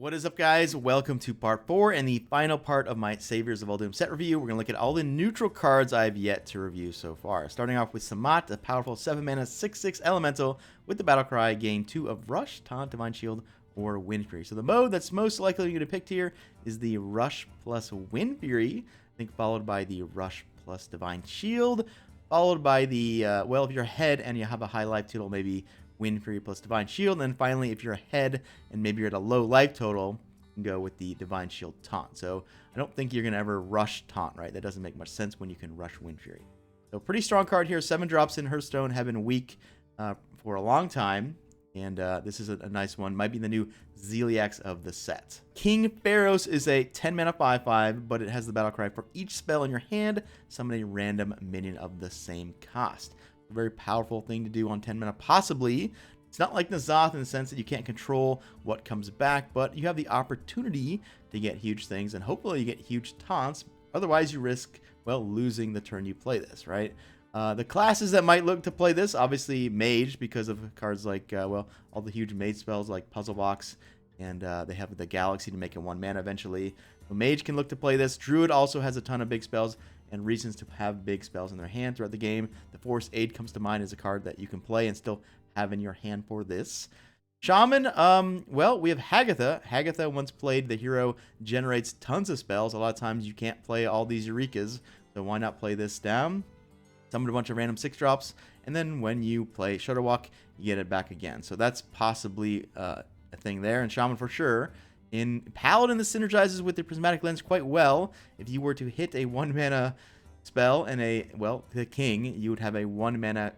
What is up, guys? Welcome to part 4 and the final part of my Saviors of Uldum set review. We're going to look at all the neutral cards I've yet to review so far. Starting off with Samat, a powerful 7-mana 6/6 elemental with the battle cry, gain 2 of Rush, Taunt, Divine Shield, or Wind Fury. So the mode that's most likely to pick here is the Rush plus Wind Fury, I think followed by the Rush plus Divine Shield, followed by the, well, if you're ahead and you have a high life total, maybe Wind Fury plus Divine Shield, and then finally, if you're ahead and maybe you're at a low life total, you can go with the Divine Shield Taunt. So I don't think you're going to ever rush Taunt, right? That doesn't make much sense when you can rush Wind Fury. So pretty strong card here. 7 drops in Hearthstone have been weak for a long time, and this is a nice one. Might be the new Zeliax of the set. King Pharaohs is a 10-mana 5/5, but it has the battle cry for each spell in your hand, summon a random minion of the same cost. A very powerful thing to do on 10 mana, possibly. It's not like N'Zoth in the sense that you can't control what comes back, but you have the opportunity to get huge things, and hopefully you get huge taunts. Otherwise, you risk, well, losing the turn you play this, right? The classes that might look to play this, obviously Mage, because of cards like, well, all the huge Mage spells like Puzzle Box, and they have the Galaxy to make it 1 mana eventually. So Mage can look to play this. Druid also has a ton of big spells and reasons to have big spells in their hand throughout the game. The Force Aid comes to mind as a card that you can play and still have in your hand for this. Shaman, well, we have Hagatha. Hagatha, once played, the hero generates tons of spells. A lot of times you can't play all these Eurekas, so why not play this down? Summon a bunch of random 6-drops, and then when you play Shudderwalk, you get it back again. So that's possibly a thing there, and Shaman for sure. In Paladin, this synergizes with the Prismatic Lens quite well. If you were to hit a 1-mana spell and the King, you would have a 1-mana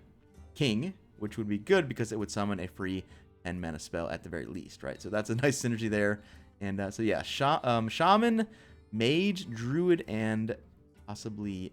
King, which would be good because it would summon a free 10-mana spell at the very least, right? So that's a nice synergy there. And so yeah, Shaman, Mage, Druid, and possibly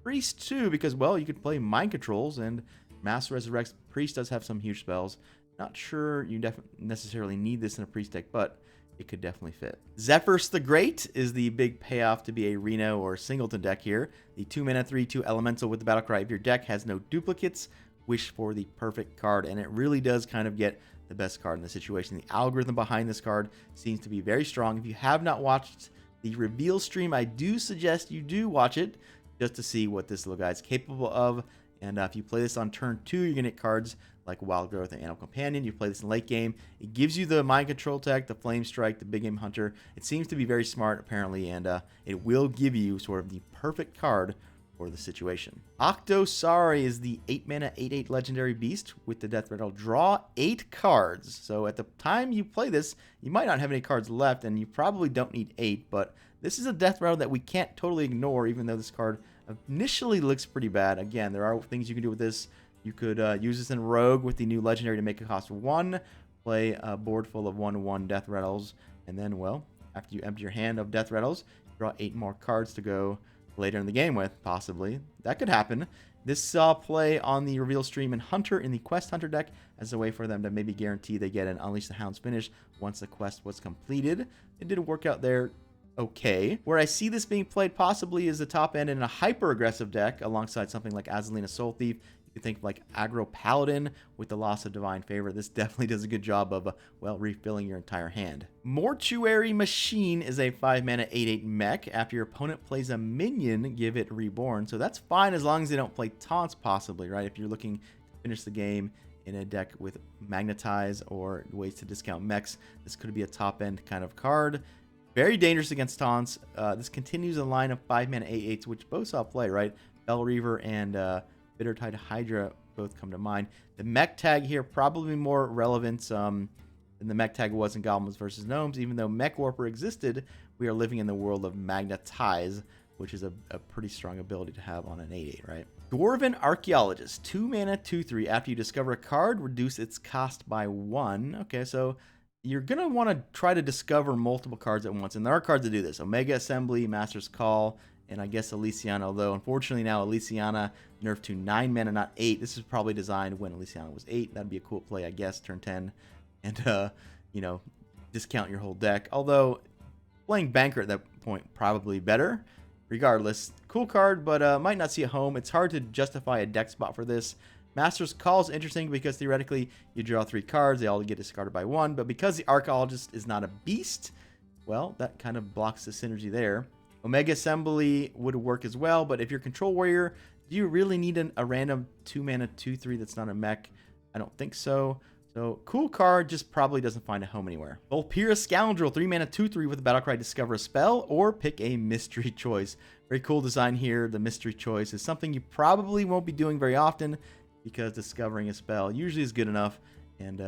Priest too, because, well, you could play Mind Controls, and Master Resurrects. Priest does have some huge spells. Not sure you necessarily need this in a Priest deck, but it could definitely fit. Zephyrs the Great is the big payoff to be a Reno or Singleton deck here. The 2-mana 3/2 elemental with the battle cry. If your deck has no duplicates, wish for the perfect card, and it really does kind of get the best card in the situation. The algorithm behind this card seems to be very strong. If you have not watched the reveal stream, I do suggest you do watch it just to see what this little guy is capable of. And if you play this on turn 2, you're going to get cards like Wild Growth and Animal Companion. You play this in late game. It gives you the Mind Control tech, the Flame Strike, the Big Game Hunter. It seems to be very smart, apparently, and it will give you sort of the perfect card for the situation. Octosari is the 8-mana 8/8 legendary beast with the Death Rattle. Draw 8 cards. So at the time you play this, you might not have any cards left, and you probably don't need 8, but this is a Death Rattle that we can't totally ignore, even though this card initially looks pretty bad. Again, there are things you can do with this. You could use this in Rogue with the new Legendary to make it cost 1, play a board full of 1/1 Death Rattles, and then, well, after you empty your hand of Death Rattles, draw 8 more cards to go later in the game with, possibly. That could happen. This saw play on the reveal stream in Hunter in the Quest Hunter deck as a way for them to maybe guarantee they get an Unleash the Hounds finish once the quest was completed. It did work out there okay. Where I see this being played possibly is the top end in a hyper-aggressive deck alongside something like Azalina Soul Thief. You can think of like Aggro Paladin with the loss of Divine Favor. This definitely does a good job of, well, refilling your entire hand. Mortuary Machine is a 5-mana 8/8 mech. After your opponent plays a minion, give it Reborn. So that's fine as long as they don't play taunts, possibly, right? If you're looking to finish the game in a deck with Magnetize or ways to discount mechs, this could be a top-end kind of card. Very dangerous against taunts. This continues a line of 5-mana 8/8s, which both saw play, right? Bell Reaver and Bittertide Hydra both come to mind. The mech tag here probably more relevant than the mech tag was in Goblins vs. Gnomes. Even though Mech Warper existed, we are living in the world of Magnetize, which is a pretty strong ability to have on an 8/8, right? Dwarven Archaeologist, 2-mana 2/3. After you discover a card, reduce its cost by 1. Okay, so you're going to want to try to discover multiple cards at once, and there are cards that do this. Omega Assembly, Master's Call, and I guess Elysiana, although unfortunately now Elysiana nerfed to 9 mana, not 8. This is probably designed when Elysiana was 8. That'd be a cool play, I guess, turn 10, and, you know, discount your whole deck. Although, playing Banker at that point, probably better. Regardless, cool card, but might not see a home. It's hard to justify a deck spot for this. Master's Call is interesting because theoretically you draw 3 cards, they all get discarded by 1, but because the Archaeologist is not a beast, well, that kind of blocks the synergy there. Omega Assembly would work as well, but if you're Control Warrior, do you really need a random 2-mana 2/3 that's not a mech? I don't think so. So, cool card, just probably doesn't find a home anywhere. Volpira Scoundrel, 3-mana 2/3 with a Battlecry, discover a spell, or pick a mystery choice. Very cool design here. The mystery choice is something you probably won't be doing very often, because discovering a spell usually is good enough, and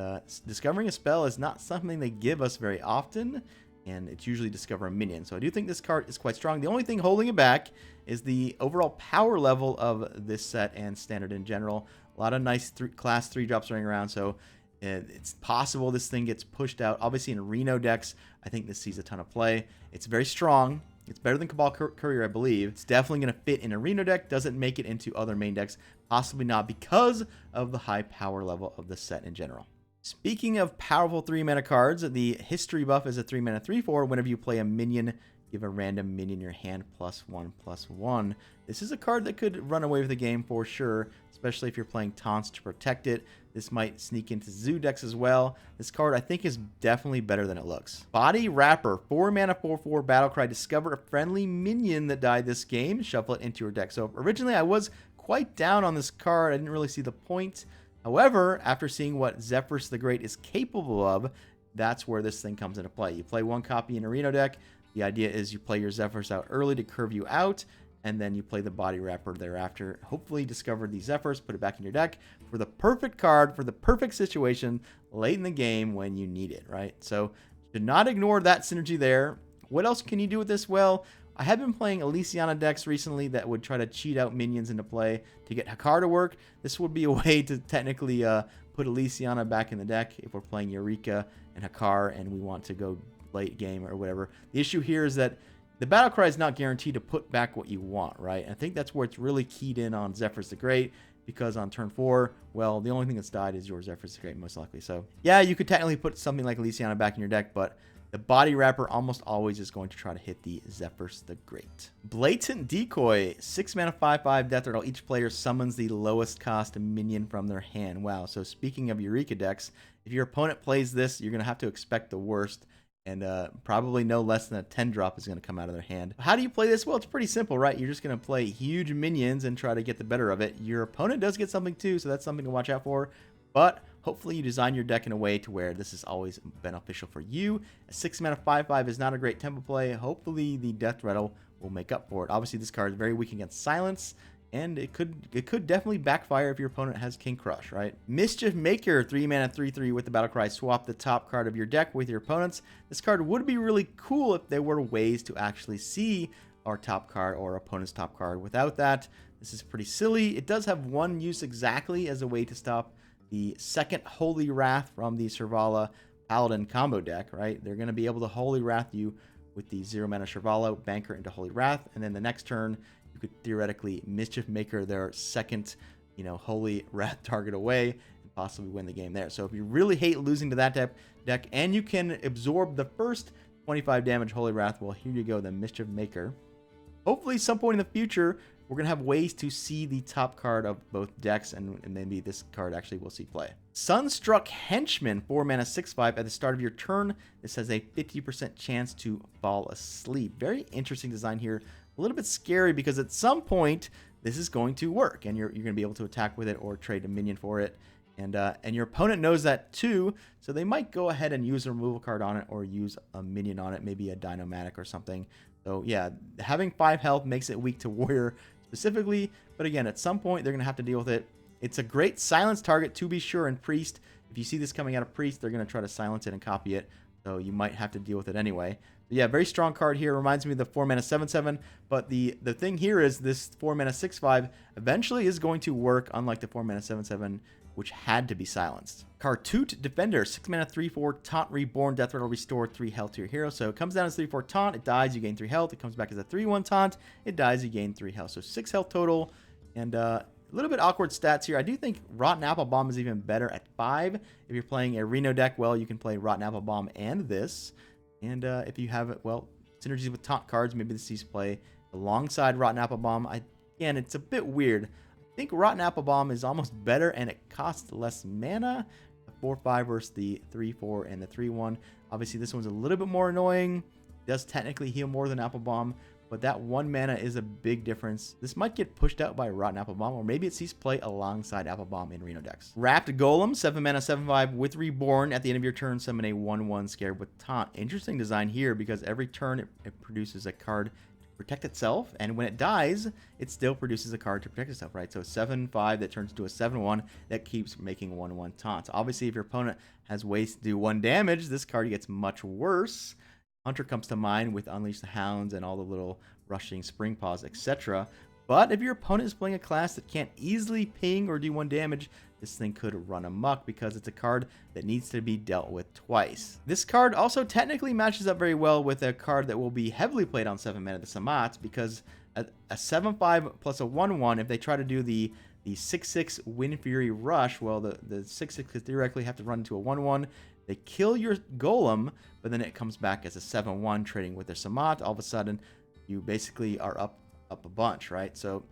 discovering a spell is not something they give us very often, and it's usually discover a minion. So I do think this card is quite strong. The only thing holding it back is the overall power level of this set and standard in general. A lot of nice class 3 drops running around, so it's possible this thing gets pushed out. Obviously in Reno decks, I think this sees a ton of play. It's very strong. It's better than Cabal Courier, I believe. It's definitely going to fit in a Reno deck. Doesn't make it into other main decks. Possibly not, because of the high power level of the set in general. Speaking of powerful 3-mana cards, the History buff is a 3-mana 3/4. Whenever you play a minion, give a random minion your hand +1/+1. This is a card that could run away with the game for sure, especially if you're playing taunts to protect it. This might sneak into Zoo decks as well. This card, I think, is definitely better than it looks. Body Wrapper, 4-mana 4/4 Battlecry. Discover a friendly minion that died this game. Shuffle it into your deck. So originally I was quite down on this card. I didn't really see the point. However, after seeing what Zephyrus the Great is capable of, that's where this thing comes into play. You play 1 copy in a Reno deck. The idea is you play your Zephyrus out early to curve you out, and then you play the Body Wrapper thereafter. Hopefully discover the Zephyrus, put it back in your deck for the perfect card, for the perfect situation late in the game when you need it, right? So do not ignore that synergy there. What else can you do with this? Well, I have been playing Elysiana decks recently that would try to cheat out minions into play to get Hakar to work. This would be a way to technically put Elysiana back in the deck if we're playing Eureka and Hakar and we want to go late game or whatever. The issue here is that the Battlecry is not guaranteed to put back what you want, right? I think that's where it's really keyed in on Zephyrus the Great, because on turn 4, well, the only thing that's died is your Zephyrus the Great, most likely. So, yeah, you could technically put something like Elysiana back in your deck, but the Body Wrapper almost always is going to try to hit the Zephyrus the Great. Blatant Decoy, 6-mana 5/5 Death Rattle. Each player summons the lowest cost minion from their hand. Wow, so speaking of Eureka decks, if your opponent plays this, you're going to have to expect the worst. And probably no less than a 10-drop is going to come out of their hand. How do you play this? Well, it's pretty simple, right? You're just going to play huge minions and try to get the better of it. Your opponent does get something too, so that's something to watch out for. But hopefully you design your deck in a way to where this is always beneficial for you. A 6-mana 5/5 is not a great tempo play. Hopefully the Death Rattle will make up for it. Obviously this card is very weak against Silence, and it could definitely backfire if your opponent has King Crush, right? Mischief Maker, 3-mana 3/3 with the Battlecry. Swap the top card of your deck with your opponent's. This card would be really cool if there were ways to actually see our top card or opponent's top card. Without that, this is pretty silly. It does have one use exactly as a way to stop the second Holy Wrath from the Servala Paladin combo deck, right? They're going to be able to Holy Wrath you with the 0-mana Servala, banker into Holy Wrath, and then the next turn you could theoretically Mischief Maker their second, Holy Wrath target away and possibly win the game there. So if you really hate losing to that deck and you can absorb the first 25 damage Holy Wrath, well, here you go, the Mischief Maker. Hopefully some point in the future we're going to have ways to see the top card of both decks, and maybe this card actually will see play. Sunstruck Henchman, 4-mana 6/5. At the start of your turn, this has a 50% chance to fall asleep. Very interesting design here. A little bit scary because at some point this is going to work, and you're going to be able to attack with it or trade a minion for it. And your opponent knows that too, so they might go ahead and use a removal card on it or use a minion on it, maybe a Dynomatic or something. So yeah, having 5 health makes it weak to Warrior specifically, but again, at some point they're going to have to deal with it. It's a great silence target to be sure in Priest. If you see this coming out of Priest, they're going to try to silence it and copy it, so you might have to deal with it anyway. But yeah, very strong card here. Reminds me of the 4-mana 7/7, but the thing here is this 4-mana 6/5 eventually is going to work, unlike the 4-mana 7/7, which had to be silenced. Kartut Defender, 6-mana 3/4 Taunt Reborn. Death Rattle, restore 3 health to your hero. So it comes down as 3/4 Taunt, it dies, you gain 3 health. It comes back as a 3/1 Taunt, it dies, you gain 3 health. So 6 health total, and a little bit awkward stats here. I do think Rotten Apple Bomb is even better at 5. If you're playing a Reno deck, well, you can play Rotten Apple Bomb and this. And if you have, well, synergies with taunt cards, maybe this sees play alongside Rotten Apple Bomb. Again, it's a bit weird. I I think Rotten Apple Bomb is almost better, and it costs less mana. The 4/5 versus the 3/4 and the 3/1. Obviously, this one's a little bit more annoying. It does technically heal more than Apple Bomb, but that 1 mana is a big difference. This might get pushed out by Rotten Apple Bomb, or maybe it sees play alongside Apple Bomb in Reno decks. Wrapped Golem, 7 mana, 7/5 with Reborn. At the end of your turn, summon a 1/1 Scared with Taunt. Interesting design here because every turn it produces a card protect itself, and when it dies, it still produces a card to protect itself, right? So 7/5 that turns into a 7/1 that keeps making 1/1 taunts. Obviously, if your opponent has ways to do 1 damage, this card gets much worse. Hunter comes to mind with Unleash the Hounds and all the little rushing Spring Paws, etc. But if your opponent is playing a class that can't easily ping or do 1 damage, this thing could run amok because it's a card that needs to be dealt with twice. This card also technically matches up very well with a card that will be heavily played on 7 mana, the Samat, because a 7/5 plus a 1/1, if they try to do the 6/6 Wind Fury Rush, well, the 6/6 could theoretically have to run into a 1/1. They kill your Golem, but then it comes back as a 7/1 trading with their Samat. All of a sudden, you basically are up a bunch, right? So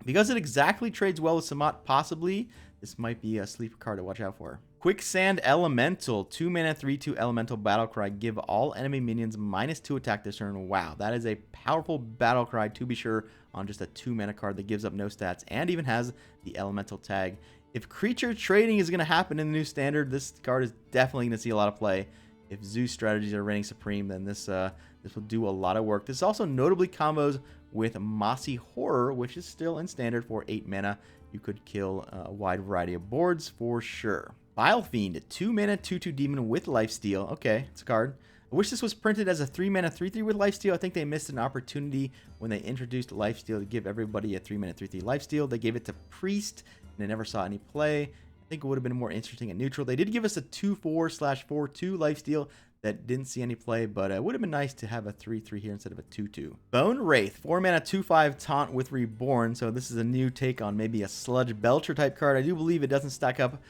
because it exactly trades well with Samat, possibly, this might be a sleeper card to watch out for. Quicksand Elemental, 2 mana, 3/2 Elemental Battlecry. Give all enemy minions -2 attack this turn. Wow, that is a powerful Battlecry, to be sure, on just a 2 mana card that gives up no stats and even has the Elemental tag. If creature trading is going to happen in the new standard, this card is definitely going to see a lot of play. If Zeus strategies are reigning supreme, then this will do a lot of work. This also notably combos with Mossy Horror, which is still in standard for 8 mana. You could kill a wide variety of boards for sure. Bile Fiend, 2 mana, 2/2 demon with lifesteal. Okay, it's a card. I wish this was printed as a 3 mana, 3/3 with lifesteal. I think they missed an opportunity when they introduced lifesteal to give everybody a 3 mana, 3/3 lifesteal. They gave it to Priest, and I never saw any play. I think it would have been more interesting at neutral. They did give us a 2/4/4/2 lifesteal that didn't see any play, but it would have been nice to have a 3/3 here instead of a 2/2. Bone Wraith, 4 mana, 2/5 taunt with Reborn. So this is a new take on maybe a Sludge Belcher type card. I do believe it doesn't stack up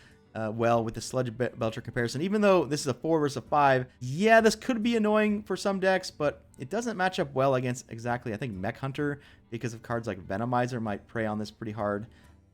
well with the Sludge Belcher comparison, even though this is a 4 versus a 5. Yeah, this could be annoying for some decks, but it doesn't match up well against exactly, I think, Mech Hunter, because of cards like Venomizer might prey on this pretty hard.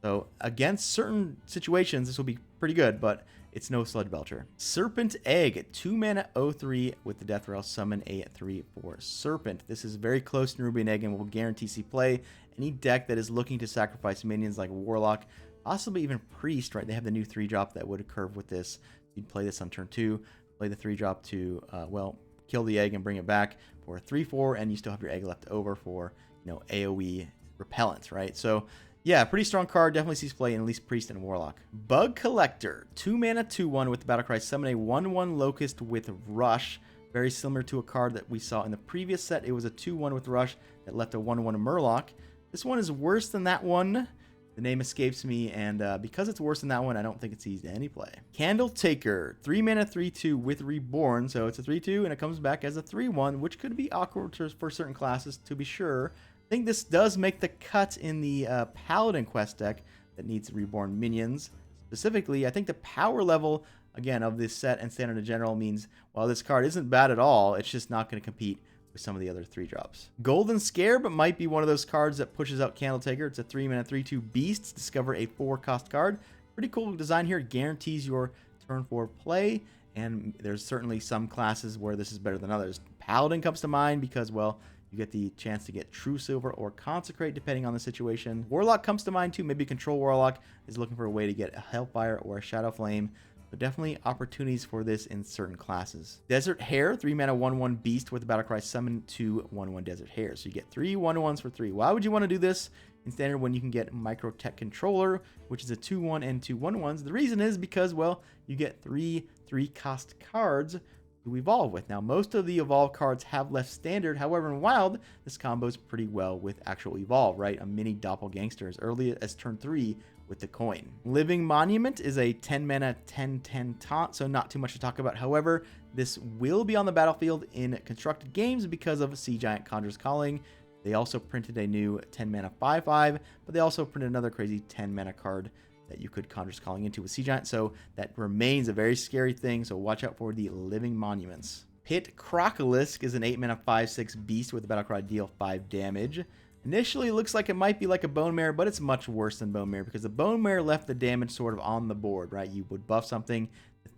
So against certain situations, this will be pretty good, but it's no Sludge Belcher. Serpent Egg, 2 mana, 0/3 with the Death Rattle. Summon a 3/4 Serpent. This is very close to Ruby and Egg and will guarantee see play. Any deck that is looking to sacrifice minions like Warlock, possibly even Priest, right? They have the new 3-drop that would curve with this. You'd play this on turn 2, play the 3-drop to, well, kill the egg and bring it back for a 3/4, and you still have your egg left over for, AoE repellent, right? So yeah, pretty strong card. Definitely sees play in at least Priest and Warlock. Bug Collector, 2 mana, 2/1 with the Battlecry. Summon a 1/1 Locust with Rush. Very similar to a card that we saw in the previous set. It was a 2/1 with Rush that left a 1/1 Murloc. This one is worse than that one. The name escapes me, and because it's worse than that one, I don't think it sees any play. Candle Taker, 3 mana, 3/2 with Reborn. So it's a 3/2, and it comes back as a 3/1, which could be awkward for certain classes, to be sure. I think this does make the cut in the Paladin quest deck that needs Reborn minions. Specifically, I think the power level, again, of this set and standard in general means, while this card isn't bad at all, it's just not going to compete with some of the other 3-drops. Golden Scarab might be one of those cards that pushes out Candle Taker. It's a 3 mana, 3/2 beast. Discover a 4-cost card. Pretty cool design here. It guarantees your turn 4 play, and there's certainly some classes where this is better than others. Paladin comes to mind because, well, you get the chance to get True Silver or Consecrate, depending on the situation. Warlock comes to mind, too. Maybe Control Warlock is looking for a way to get a Hellfire or a Shadow Flame. But definitely opportunities for this in certain classes. Desert Hare, 3 mana, 1/1 beast with the Battlecry. Summon 2 1/1 Desert Hare. So you get 3 1/1s for 3. Why would you want to do this in standard when you can get Microtech Controller, which is a 2/1 and 2 1/1s? The reason is because, well, you get 3 3-cost cards to evolve with. Now, most of the evolve cards have left standard. However, in Wild, this combos pretty well with actual evolve, right? A mini doppelgangster as early as turn 3 with the coin. Living Monument is a 10 mana, 10/10 taunt, so not too much to talk about. However, this will be on the battlefield in constructed games because of Sea Giant Conjurer's Calling. They also printed a new 10 mana 5/5, but they also printed another crazy 10 mana card that you could Conjurer's Calling into with Sea Giant, so that remains a very scary thing, so watch out for the Living Monuments. Pit Crocolisk is an 8 mana 5/6 beast with the Battlecry. Deal 5 damage. Initially, it looks like it might be like a Bone Mare, but it's much worse than Bone Mare because the Bone Mare left the damage sort of on the board, right? You would buff something,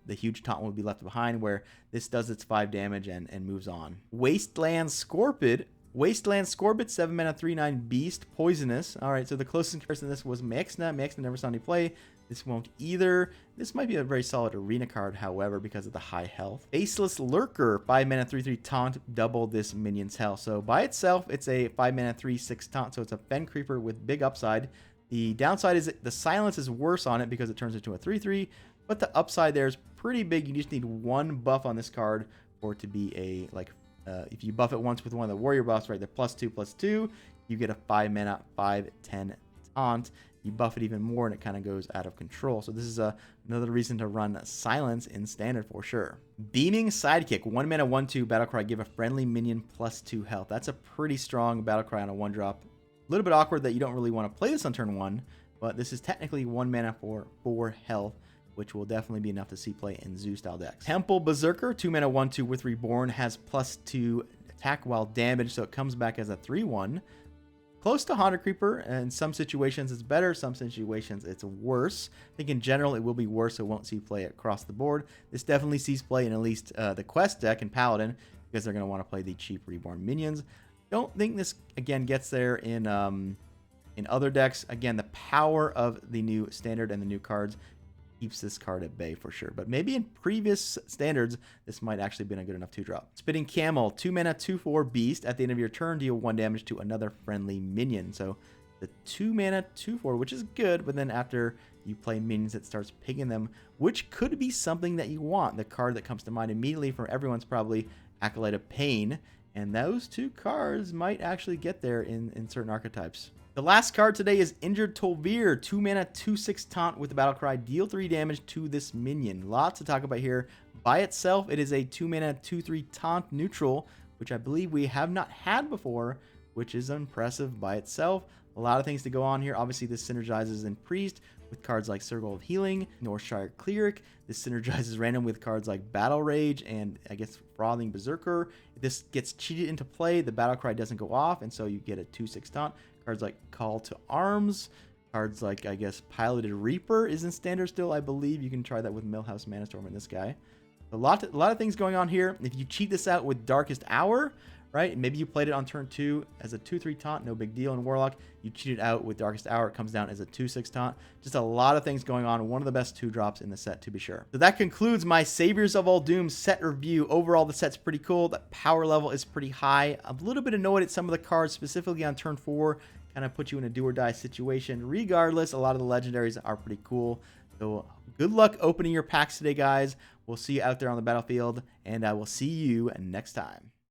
the huge taunt would be left behind, where this does its 5 damage and moves on. Wasteland Scorpid. Wasteland Scorpid, 7 mana, 3/9 beast, poisonous. All right, so the closest comparison to this was Mexna. Mexna never saw any play. This won't either. This might be a very solid arena card, however, because of the high health. Faceless Lurker, 5 mana, 3/3 taunt, double this minion's health. So by itself, it's a 5 mana, 3/6 taunt, so it's a Fen Creeper with big upside. The downside is the silence is worse on it because it turns into a 3/3, but the upside there is pretty big. You just need one buff on this card for it to be a, like, if you buff it once with one of the warrior buffs, right, the +2/+2, you get a 5 mana, 5/10 taunt. You buff it even more and it kind of goes out of control. So this is another reason to run silence in standard for sure. Beaming Sidekick, 1 mana, 1/2 battlecry, give a friendly minion +2 health. That's a pretty strong battlecry on a 1-drop. A little bit awkward that you don't really want to play this on turn 1, but this is technically 1 mana for 4 health, which will definitely be enough to see play in Zoo-style decks. Temple Berserker, 2 mana, 1/2 with Reborn, has +2 attack while damaged, so it comes back as a 3/1. Close to Haunted Creeper. In some situations it's better, some situations it's worse. I think in general it will be worse, so it won't see play across the board. This definitely sees play in at least the Quest deck and Paladin, because they're going to want to play the cheap Reborn minions. Don't think this, again, gets there in other decks. Again, the power of the new standard and the new cards keeps this card at bay for sure. But maybe in previous standards, this might actually have been a good enough 2-drop. Spitting Camel, 2 mana, 2/4 beast. At the end of your turn, deal 1 damage to another friendly minion. So the 2 mana, 2/4, which is good, but then after you play minions, it starts picking them, which could be something that you want. The card that comes to mind immediately from everyone's probably Acolyte of Pain. And those 2 cards might actually get there in certain archetypes. The last card today is Injured Tolvir, 2 mana, 2/6 taunt with the battlecry, deal 3 damage to this minion. Lots to talk about here. By itself, it is a 2 mana, 2/3 taunt neutral, which I believe we have not had before, which is impressive by itself. A lot of things to go on here. Obviously, this synergizes in Priest with cards like Circle of Healing, Northshire Cleric. This synergizes random with cards like Battle Rage and, I guess, Frothing Berserker. If this gets cheated into play, the battlecry doesn't go off, and so you get a 2/6 taunt. Cards like Call to Arms, cards like, I guess, Piloted Reaper is in standard still, I believe. You can try that with Millhouse Manastorm in this guy. A lot of things going on here. If you cheat this out with Darkest Hour, right, maybe you played it on turn 2 as a 2/3 taunt, no big deal in Warlock. You cheat it out with Darkest Hour, it comes down as a 2/6 taunt. Just a lot of things going on. One of the best 2-drops in the set, to be sure. So that concludes my Saviors of Uldum set review. Overall, the set's pretty cool. The power level is pretty high. A little bit annoyed at some of the cards, specifically on turn 4. Kind of put you in a do-or-die situation. Regardless, a lot of the legendaries are pretty cool. So good luck opening your packs today, guys. We'll see you out there on the battlefield, and I will see you next time.